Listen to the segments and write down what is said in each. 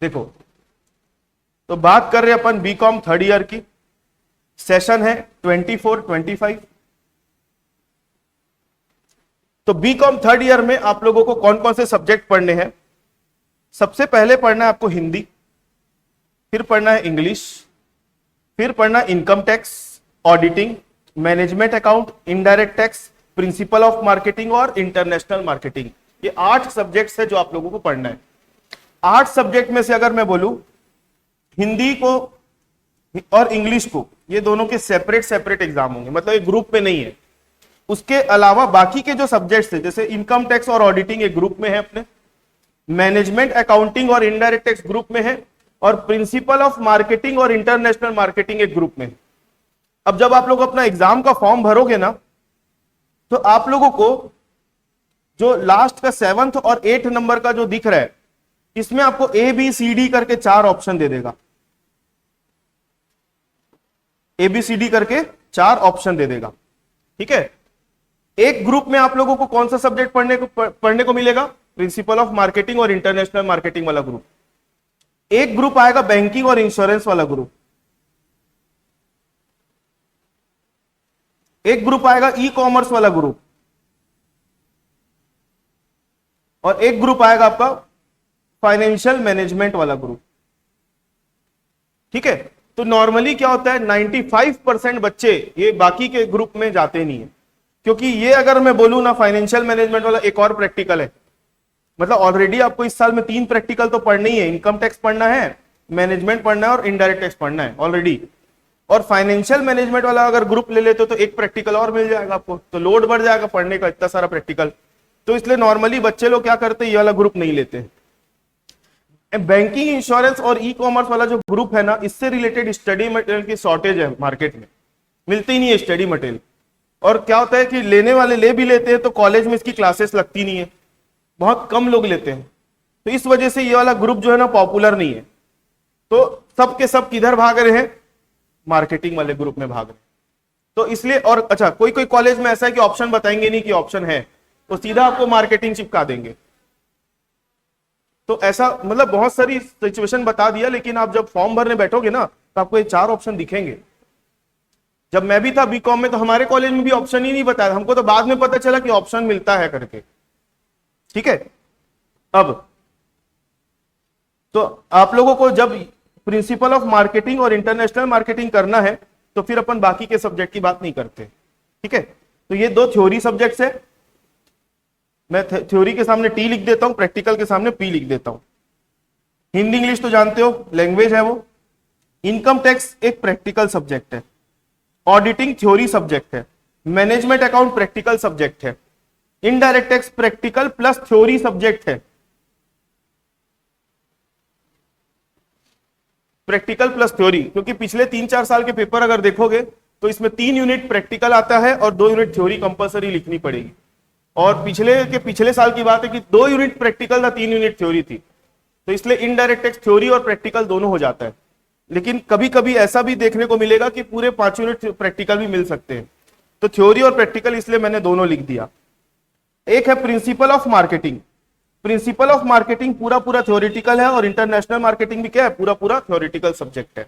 देखो, तो बात कर रहे हैं अपन बीकॉम थर्ड ईयर की, सेशन है 24-25। तो बीकॉम थर्ड ईयर में आप लोगों को कौन कौन से सब्जेक्ट पढ़ने हैं? सबसे पहले पढ़ना है आपको हिंदी, फिर पढ़ना है इंग्लिश, फिर पढ़ना है income tax, auditing, management account, indirect tax, principle of marketing और इंटरनेशनल मार्केटिंग। ये 8 सब्जेक्ट्स है जो आप लोगों को पढ़ना है। 8 सब्जेक्ट में से अगर मैं बोलूं, हिंदी को और इंग्लिश को, ये दोनों के सेपरेट सेपरेट एग्जाम होंगे, मतलब एक ग्रुप में नहीं है। उसके अलावा बाकी के जो सब्जेक्ट्स है, जैसे इनकम टैक्स और ऑडिटिंग एक ग्रुप में है अपने, मैनेजमेंट अकाउंटिंग और इनडायरेक्ट टैक्स ग्रुप में है, और प्रिंसिपल ऑफ मार्केटिंग और इंटरनेशनल मार्केटिंग एक ग्रुप में है। अब जब आप लोग अपना एग्जाम का फॉर्म भरोगे ना, तो आप लोगों को जो लास्ट का 7th और 8th नंबर का जो दिख रहा है, इसमें आपको ABCD करके 4 ऑप्शन दे देगा। ABCD करके 4 ऑप्शन दे देगा, ठीक है। एक ग्रुप में आप लोगों को कौन सा सब्जेक्ट पढ़ने को मिलेगा? प्रिंसिपल ऑफ मार्केटिंग और इंटरनेशनल मार्केटिंग वाला ग्रुप। एक ग्रुप आएगा बैंकिंग और इंश्योरेंस वाला ग्रुप। एक ग्रुप आएगा ई कॉमर्स वाला ग्रुप, और एक ग्रुप आएगा आपका फाइनेंशियल मैनेजमेंट वाला ग्रुप, ठीक है। तो नॉर्मली क्या होता है, 95% बच्चे ये बाकी के ग्रुप में जाते नहीं है, क्योंकि ये अगर मैं बोलूं ना, फाइनेंशियल मैनेजमेंट वाला एक और प्रैक्टिकल है, मतलब ऑलरेडी आपको इस साल में 3 प्रैक्टिकल तो पढ़ना ही है। इनकम टैक्स पढ़ना है, मैनेजमेंट पढ़ना है और इनडायरेक्ट टैक्स पढ़ना है ऑलरेडी। और फाइनेंशियल मैनेजमेंट वाला अगर ग्रुप ले लेते हो तो एक प्रैक्टिकल और मिल जाएगा आपको, तो लोड बढ़ जाएगा पढ़ने का, इतना सारा प्रैक्टिकल। तो इसलिए नॉर्मली बच्चे लोग क्या करते हैं, ये वाला ग्रुप नहीं लेते। बैंकिंग, इंश्योरेंस और ई कॉमर्स वाला जो ग्रुप है ना, इससे रिलेटेड स्टडी मटेरियल की शॉर्टेज है मार्केट में, मिलती ही नहीं है स्टडी मटेरियल। और क्या होता है कि लेने वाले ले भी लेते हैं तो कॉलेज में इसकी क्लासेस लगती नहीं है, बहुत कम लोग लेते हैं। तो इस वजह से ये वाला ग्रुप जो है ना पॉपुलर नहीं है। तो सब के सब किधर भाग रहे हैं? मार्केटिंग वाले ग्रुप में भाग रहे हैं। तो इसलिए, और अच्छा, कोई कोई कॉलेज में ऐसा है कि ऑप्शन बताएंगे नहीं कि ऑप्शन है, तो सीधा आपको मार्केटिंग चिपका देंगे। तो ऐसा मतलब बहुत सारी सिचुएशन बता दिया, लेकिन आप जब फॉर्म भरने बैठोगे ना, तो आपको ये 4 ऑप्शन दिखेंगे। जब मैं भी था बीकॉम में, तो हमारे कॉलेज में भी ऑप्शन ही नहीं बताया, हमको तो बाद में पता चला कि ऑप्शन मिलता है करके, ठीक है। अब तो आप लोगों को जब प्रिंसिपल ऑफ मार्केटिंग और इंटरनेशनल मार्केटिंग करना है, तो फिर अपन बाकी के सब्जेक्ट की बात नहीं करते, ठीक है। तो ये 2 थ्योरी सब्जेक्ट्स है। मैं थ्योरी के सामने टी लिख देता हूं, प्रैक्टिकल के सामने पी लिख देता हूं। हिंदी इंग्लिश तो जानते हो, लैंग्वेज है वो। इनकम टैक्स एक प्रैक्टिकल सब्जेक्ट है, ऑडिटिंग थ्योरी सब्जेक्ट है, मैनेजमेंट अकाउंट प्रैक्टिकल सब्जेक्ट है, indirect tax practical plus theory subject है। प्रैक्टिकल प्लस थ्योरी, क्योंकि पिछले 3-4 साल के पेपर अगर देखोगे तो इसमें 3 यूनिट प्रैक्टिकल आता है और 2 यूनिट थ्योरी कंपलसरी लिखनी पड़ेगी। और पिछले साल की बात है कि 2 यूनिट प्रैक्टिकल था, 3 यूनिट थ्योरी थी। तो इसलिए इनडायरेक्ट टैक्स थ्योरी और प्रैक्टिकल दोनों हो जाता है। लेकिन कभी कभी ऐसा भी देखने को मिलेगा कि पूरे 5 यूनिट प्रैक्टिकल भी मिल सकते हैं। तो थ्योरी और प्रैक्टिकल इसलिए मैंने दोनों लिख दिया। एक है principle of marketing. Principle of marketing पूरा पूरा थ्योरेटिकल है, और इंटरनेशनल मार्केटिंग भी क्या है, पूरा पूरा थ्योरेटिकल सब्जेक्ट है।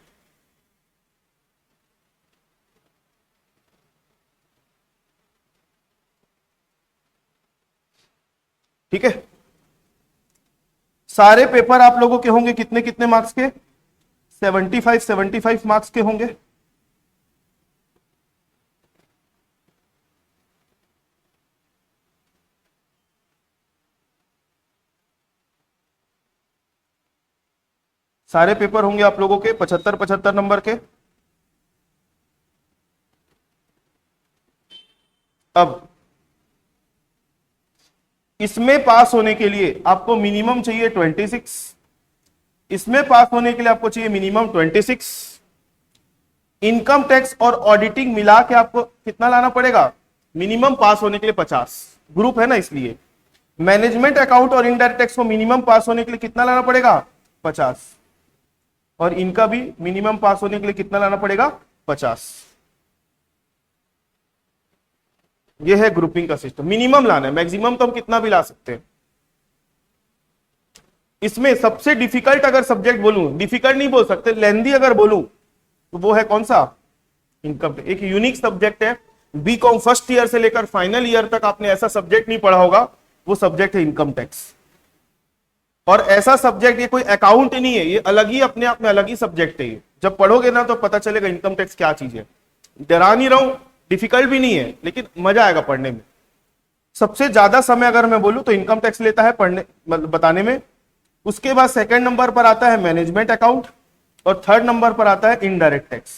ठीक है। सारे पेपर आप लोगों के होंगे कितने कितने मार्क्स के? 75 मार्क्स के होंगे। सारे पेपर होंगे आप लोगों के 75 नंबर के। अब इसमें पास होने के लिए आपको मिनिमम चाहिए 26, इसमें पास होने के लिए आपको चाहिए मिनिमम 26। इनकम टैक्स और ऑडिटिंग मिला के आपको कितना लाना पड़ेगा? मिनिमम पास होने के लिए 50, ग्रुप है ना इसलिए। मैनेजमेंट अकाउंट और इनडायरेक्ट टैक्स को मिनिमम पास होने के लिए कितना लाना पड़ेगा? 50। और इनका भी मिनिमम पास होने के लिए कितना लाना पड़ेगा? 50। ये है ग्रुपिंग का सिस्टम। मिनिमम लाना है, मैक्सिमम तो हम कितना भी ला सकते हैं। इसमें सबसे डिफिकल्ट अगर सब्जेक्ट बोलूं, डिफिकल्ट नहीं बोल सकते, लेंदी अगर बोलूं, तो वो है कौन सा? Income tax. एक यूनिक सब्जेक्ट है, बीकॉम फर्स्ट ईयर से लेकर फाइनल ईयर तक आपने ऐसा सब्जेक्ट नहीं पढ़ा होगा, वो सब्जेक्ट है इनकम टैक्स। और ऐसा सब्जेक्ट, ये कोई अकाउंट नहीं है, ये अलग ही, अपने आप में अलग ही सब्जेक्ट है। ये जब पढ़ोगे ना तो पता चलेगा इनकम टैक्स क्या चीज है। डरा नहीं रहा हूं, डिफिकल्ट भी नहीं है, लेकिन मजा आएगा पढ़ने में। सबसे ज्यादा समय अगर मैं बोलूं तो इनकम टैक्स लेता है पढ़ने, मतलब बताने में। उसके बाद सेकंड नंबर पर आता है मैनेजमेंट अकाउंट, और थर्ड नंबर पर आता है इनडायरेक्ट टैक्स।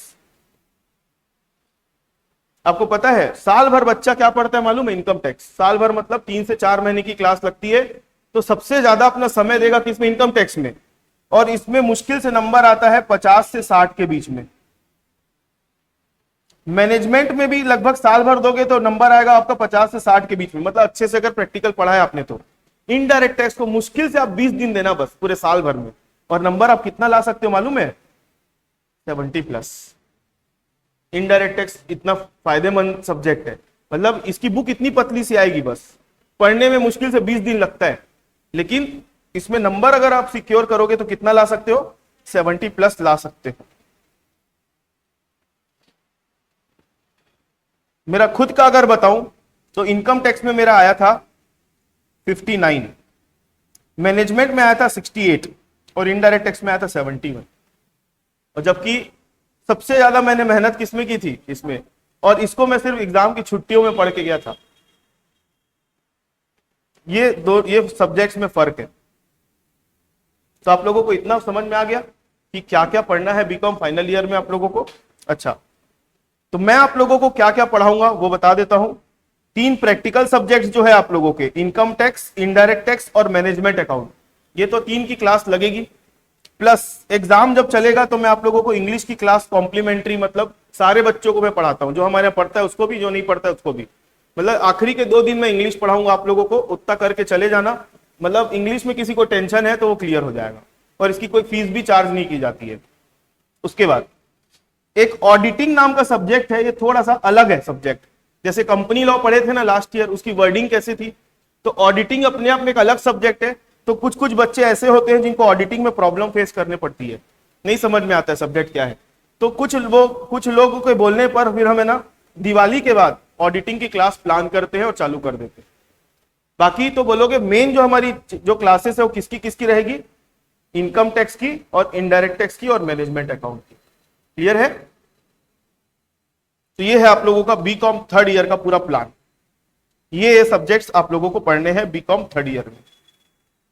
आपको पता है साल भर बच्चा क्या पढ़ता है मालूम है? Income tax. साल भर मतलब 3 से 4 महीने की क्लास लगती है, तो सबसे ज्यादा अपना समय देगा किसमें? इनकम टैक्स में। और इसमें मुश्किल से नंबर आता है 50 से 60 के बीच में। मैनेजमेंट में भी लगभग साल भर दोगे तो नंबर आएगा आपका 50 से 60 के बीच में, मतलब अच्छे से अगर प्रैक्टिकल पढ़ा है आपने तो। इनडायरेक्ट टैक्स को मुश्किल से आप 20 दिन देना बस पूरे साल भर में, और नंबर आप कितना ला सकते हो मालूम है? 70+। इनडायरेक्ट टैक्स इतना फायदेमंद सब्जेक्ट है, मतलब इसकी बुक इतनी पतली सी आएगी, बस पढ़ने में मुश्किल से 20 दिन लगता है, लेकिन इसमें नंबर अगर आप सिक्योर करोगे तो कितना ला सकते हो? 70+ ला सकते हो। मेरा खुद का अगर बताऊं तो इनकम टैक्स में मेरा आया था 59, मैनेजमेंट में आया था 68, और इनडायरेक्ट टैक्स में आया था 71। और जबकि सबसे ज्यादा मैंने मेहनत किसमें की थी? इसमें। और इसको मैं सिर्फ एग्जाम की छुट्टियों में पढ़ के गया था। ये सब्जेक्ट्स में फर्क है। तो आप लोगों को इतना समझ में आ गया कि क्या क्या पढ़ना है बीकॉम फाइनल ईयर में आप लोगों को। अच्छा, तो मैं आप लोगों को क्या क्या पढ़ाऊंगा वो बता देता हूं। 3 प्रैक्टिकल सब्जेक्ट्स जो है आप लोगों के, इनकम टैक्स, इनडायरेक्ट टैक्स और मैनेजमेंट अकाउंट, ये तो 3 की क्लास लगेगी। प्लस एग्जाम जब चलेगा तो मैं आप लोगों को इंग्लिश की क्लास कॉम्प्लीमेंट्री, मतलब सारे बच्चों को मैं पढ़ाता हूं, जो हमारे यहाँ पढ़ता है उसको भी, जो नहीं पढ़ता है उसको भी। मतलब आखिरी के 2 दिन मैं इंग्लिश पढ़ाऊंगा आप लोगों को, उतना करके चले जाना। मतलब इंग्लिश में किसी को टेंशन है तो वो क्लियर हो जाएगा, और इसकी कोई फीस भी चार्ज नहीं की जाती है। उसके बाद एक ऑडिटिंग नाम का सब्जेक्ट है, ये थोड़ा सा अलग है सब्जेक्ट। जैसे कंपनी लॉ पढ़े थे ना लास्ट ईयर, उसकी वर्डिंग कैसी थी, तो ऑडिटिंग अपने आप में एक अलग सब्जेक्ट है। तो कुछ कुछ बच्चे ऐसे होते हैं जिनको ऑडिटिंग में प्रॉब्लम फेस करने पड़ती है, नहीं समझ में आता है सब्जेक्ट क्या है। तो कुछ लोगों के बोलने पर फिर हमें ना दिवाली के बाद ऑडिटिंग की क्लास प्लान करते हैं और चालू कर देते हैं। बाकी तो बोलोगे मेन जो हमारी जो क्लासेस है वो किसकी किसकी रहेगी? इनकम टैक्स की और इनडायरेक्ट टैक्स की और मैनेजमेंट अकाउंट की। क्लियर है? तो ये है आप लोगों का बीकॉम थर्ड ईयर का पूरा प्लान। ये सब्जेक्ट्स आप लोगों को पढ़ने हैं बीकॉम थर्ड ईयर में।